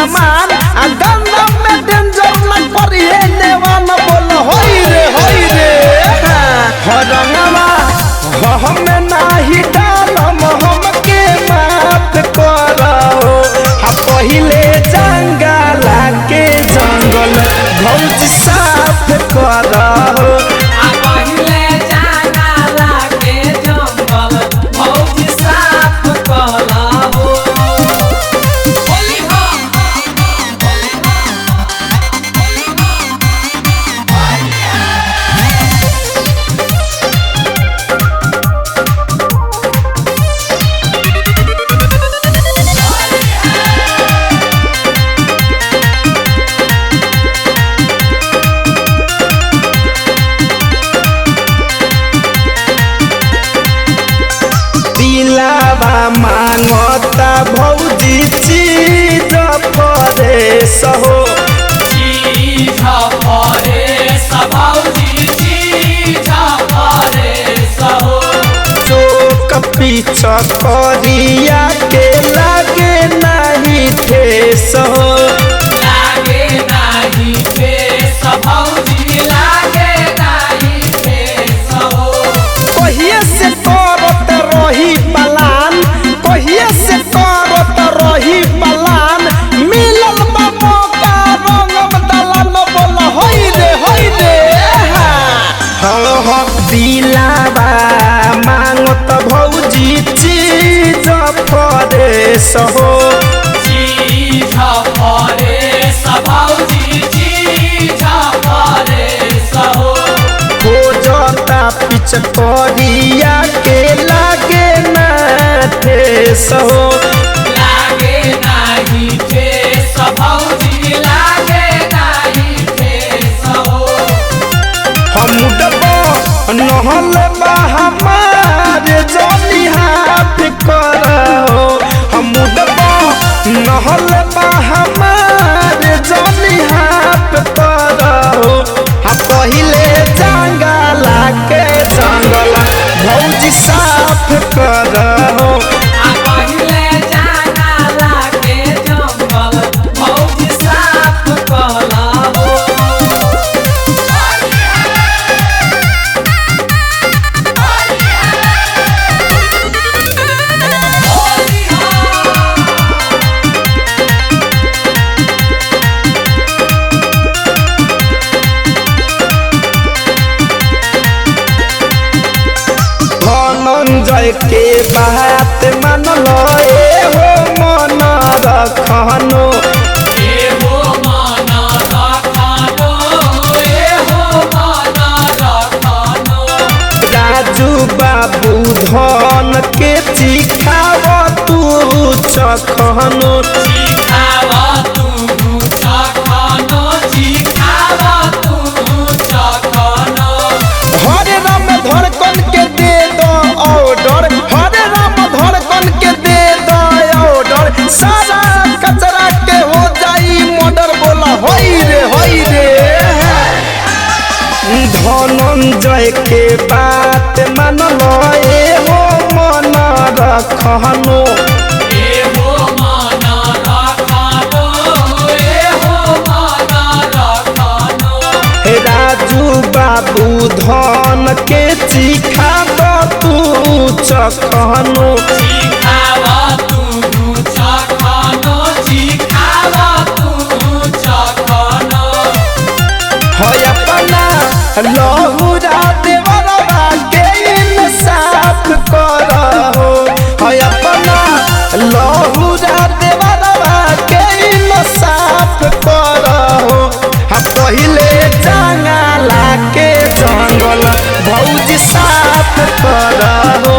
सामान आ गंदा में डेंजर न करिए नेवान बोल होई रे रंगवा हमें नाही डालम हमके माफ करो पहिले जंगला के जंगल भौजी साफ करो पहिले जंगला के जंगल भौजी साफ करो। मांगता भौजी चीज फरेस हो चीज फरेस भौजी चीज फरेस हो चोक पीछ करिया के लागे नहीं ठेस हो लागे नहीं ठेस भौजी लागे नहीं ठेस हो कहिए से करत रही पलान कहिए से करत रही पलान मिलल बा मौका रंगम दलान बोल होई रे हाँ दिलावा मांगत भौजी चीज फरेस हो चीज फरेस भौजी चीज फरेस हो खोजता पिछ करिया के लागे ना ठेस हो लागे नहीं ठेस भौजी लागे नहीं ठेस हो हम डबो नहल बा हमारे जनी हाथ करो हम डबो नहल बा हमारे जनी हाथ करो पहिले जंगला के जंगल भौजी साफ करो पहिले जंगला के जंगल भौजी साफ करो। धनंजय के बात मान लो हो मन रखनो एहो मन रखनो एहो मन रखनो राजू बाबू धन के चिखाव तू चखनो चिखाव तू चखनो चिखाव तू चखनो हरे राम धड़कन के दे दो ऑर्डर हरे राम धड़कन के दे दो ऑर्डर सारा कचरा के हो जाई मर्डर बोला होई रे धनंजय के बात मान लो हो मन रखनो एहो मन रखनो एहो मन रखनो राजू बाबू धन के चिखा तू चखनो चिखाव तू चखनो चिखाव तू चखनो हो अपना लहुरा देवरवा के इंसाफ करो हो अपना लहुरा देवरवा के इंसाफ करो पहिले जंगला के जंगल भौजी साफ करो।